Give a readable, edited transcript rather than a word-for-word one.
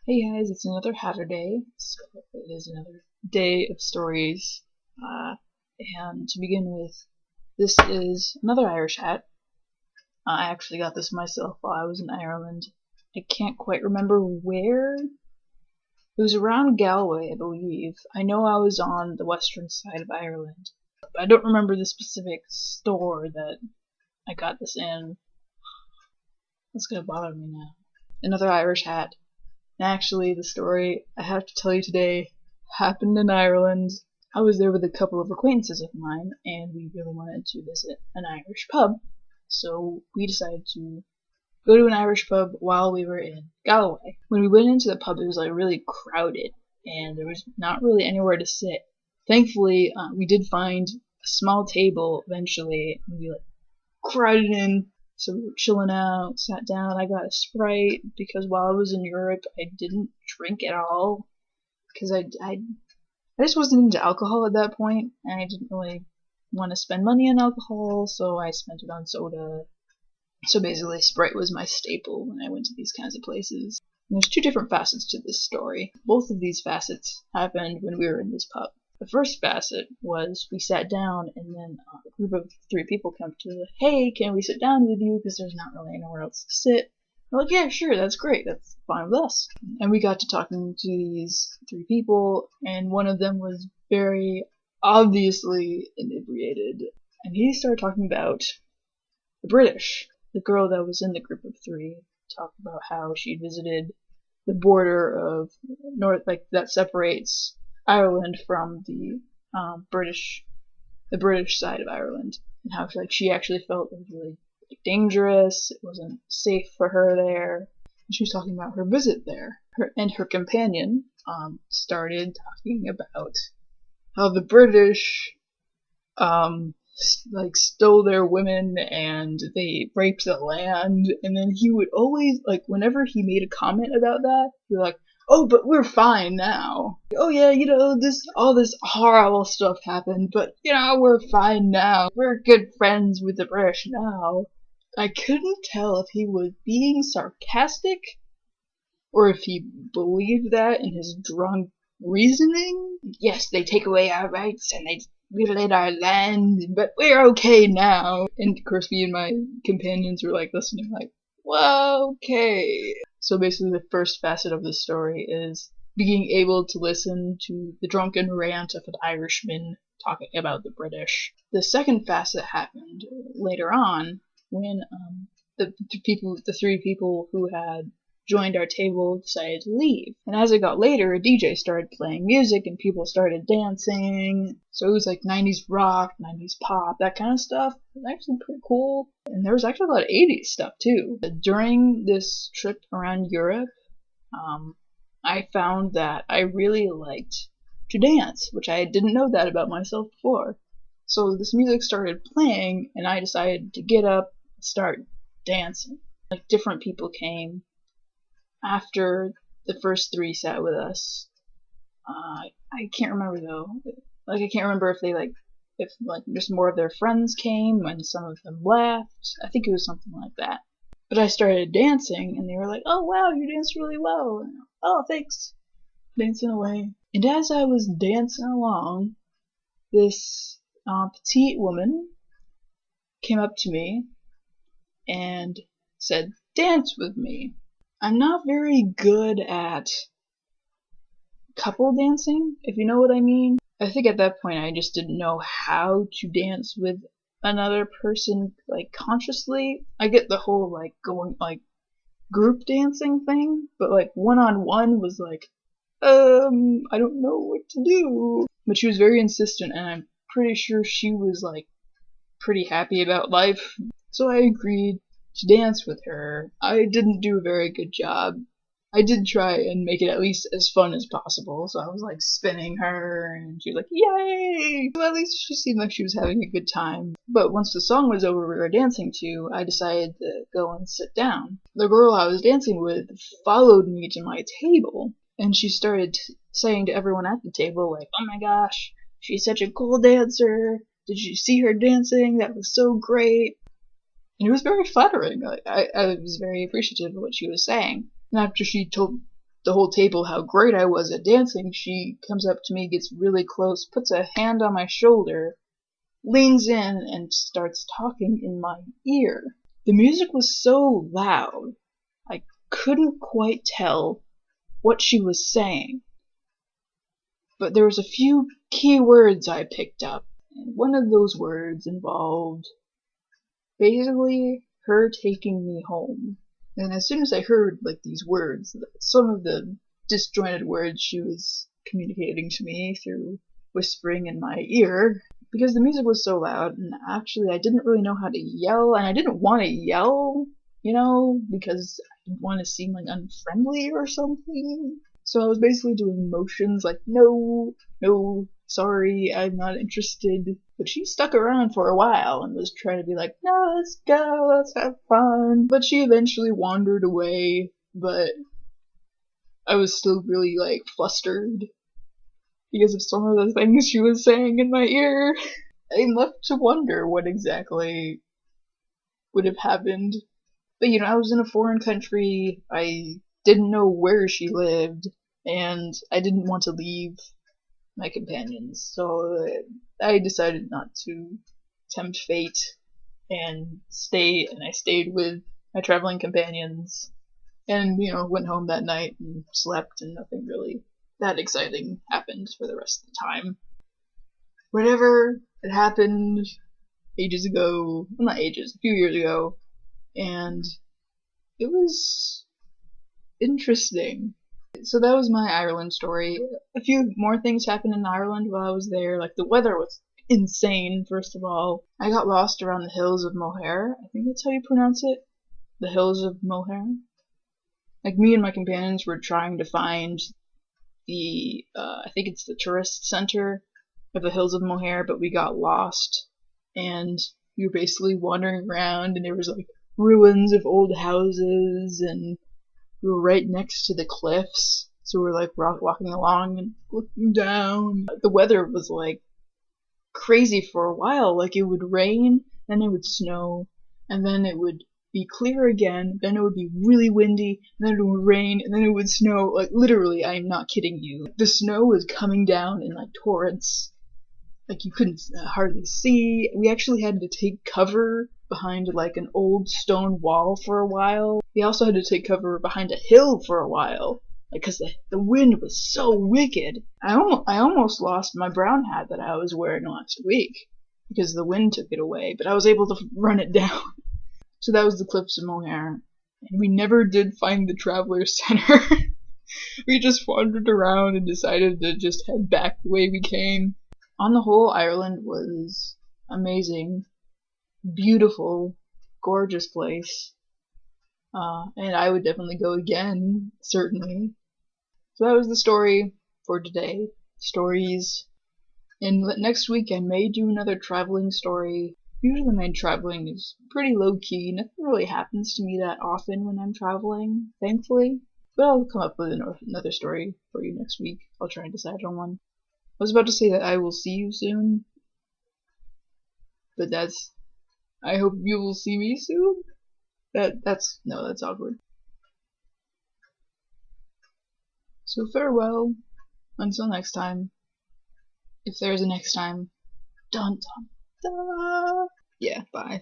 Hey guys, it's another HATurday, so it is another day of stories. And to begin with, this is another Irish hat. I actually got this myself while I was in Ireland. I can't quite remember where. It was around Galway, I believe. I know I was on the western side of Ireland, but I don't remember the specific store that I got this in. That's gonna bother me now. Another Irish hat. Actually, the story I have to tell you today happened in Ireland. I was there with a couple of acquaintances of mine, and we really wanted to visit an Irish pub. So we decided to go to an Irish pub while we were in Galway. When we went into the pub, it was like really crowded, and there was not really anywhere to sit. Thankfully, we did find a small table eventually, and we crowded in. So we were chilling out, sat down, I got a Sprite, because while I was in Europe, I didn't drink at all, because I just wasn't into alcohol at that point, and I didn't really want to spend money on alcohol, so I spent it on soda. So basically, Sprite was my staple when I went to these kinds of places. And there's two different facets to this story. Both of these facets happened when we were in this pub. The first facet was we sat down, and then a group of 3 people come to us, hey, can we sit down with you, because there's not really anywhere else to sit. We're like, yeah, sure, that's great, that's fine with us. And we got to talking to these 3 people, and one of them was very obviously inebriated. And he started talking about the British. The girl that was in the group of 3 talked about how she visited the border of North, that separates Ireland from the British side of Ireland, and how she actually felt it was really dangerous. It wasn't safe for her there. And she was talking about her visit there. Her companion started talking about how the British stole their women and they raped the land. And then he would always, whenever he made a comment about that, he'd be like, oh, but we're fine now. Oh yeah, all this horrible stuff happened, but we're fine now. We're good friends with the British now. I couldn't tell if he was being sarcastic or if he believed that in his drunk reasoning. Yes, they take away our rights and they mutilate our land, but we're okay now. And of course, me and my companions were listening, well, okay. So basically the first facet of the story is being able to listen to the drunken rant of an Irishman talking about the British. The second facet happened later on when the 3 people who had joined our table decided to leave. And as it got later, a DJ started playing music and people started dancing. So it was 90s rock, 90s pop, that kind of stuff. It was actually pretty cool. And there was actually a lot of 80s stuff too. During this trip around Europe, I found that I really liked to dance, which I didn't know that about myself before. So this music started playing and I decided to get up and start dancing. Different people came after the first 3 sat with us. I can't remember though. I can't remember if just more of their friends came and some of them left. I think it was something like that. But I started dancing and they were like, oh wow, you danced really well. And, oh, thanks. Dancing away. And as I was dancing along, this petite woman came up to me and said, dance with me. I'm not very good at couple dancing, if you know what I mean. I think at that point I just didn't know how to dance with another person, consciously. I get the whole, going, group dancing thing, but, one-on-one was I don't know what to do. But she was very insistent, and I'm pretty sure she was, pretty happy about life. So I agreed to dance with her. I didn't do a very good job. I did try and make it at least as fun as possible, so I was spinning her, and she was yay! Well, at least she seemed like she was having a good time. But once the song was over we were dancing to, I decided to go and sit down. The girl I was dancing with followed me to my table, and she started saying to everyone at the table, oh my gosh, she's such a cool dancer. Did you see her dancing? That was so great. And it was very flattering. I was very appreciative of what she was saying. And after she told the whole table how great I was at dancing, she comes up to me, gets really close, puts a hand on my shoulder, leans in, and starts talking in my ear. The music was so loud, I couldn't quite tell what she was saying. But there was a few key words I picked up, and one of those words involved basically her taking me home. And as soon as I heard like these words, some of the disjointed words she was communicating to me through whispering in my ear, because the music was so loud, and actually I didn't really know how to yell, and I didn't want to yell, because I didn't want to seem like unfriendly or something. So I was basically doing motions like, no, no, sorry, I'm not interested. But she stuck around for a while and was trying to be like, no, let's go, let's have fun. But she eventually wandered away, but I was still really, flustered because of some of the things she was saying in my ear. I'm left to wonder what exactly would have happened. But, I was in a foreign country, I didn't know where she lived, and I didn't want to leave my companions, so I decided not to tempt fate and I stayed with my traveling companions, and, went home that night and slept, and nothing really that exciting happened for the rest of the time. Whatever had happened ages ago, well, not ages, a few years ago, and it was interesting. So that was my Ireland story. A few more things happened in Ireland while I was there. Like, the weather was insane, first of all. I got lost around the hills of Moher. I think that's how you pronounce it. The hills of Moher. Like, me and my companions were trying to find I think it's the tourist center of the hills of Moher, but we got lost. And we were basically wandering around, and there was, ruins of old houses, and we were right next to the cliffs, so we were walking along and looking down. The weather was crazy for a while. It would rain, then it would snow, and then it would be clear again, then it would be really windy, and then it would rain, and then it would snow. Literally, I'm not kidding you. The snow was coming down in torrents. You couldn't hardly see. We actually had to take cover behind an old stone wall for a while. We also had to take cover behind a hill for a while, because the wind was so wicked. I almost lost my brown hat that I was wearing last week because the wind took it away, but I was able to run it down. So that was the cliffs of Moher, and we never did find the Traveler's Center. We just wandered around and decided to just head back the way we came. On the whole, Ireland was amazing, beautiful, gorgeous place, and I would definitely go again, certainly. So that was the story for today. Stories. And next week I may do another traveling story. Usually my traveling is pretty low-key. Nothing really happens to me that often when I'm traveling, thankfully. But I'll come up with another story for you next week. I'll try and decide on one. I was about to say that I will see you soon, but I hope you will see me soon. That's awkward. So farewell, until next time. If there's a next time. Dun dun dun. Yeah, bye.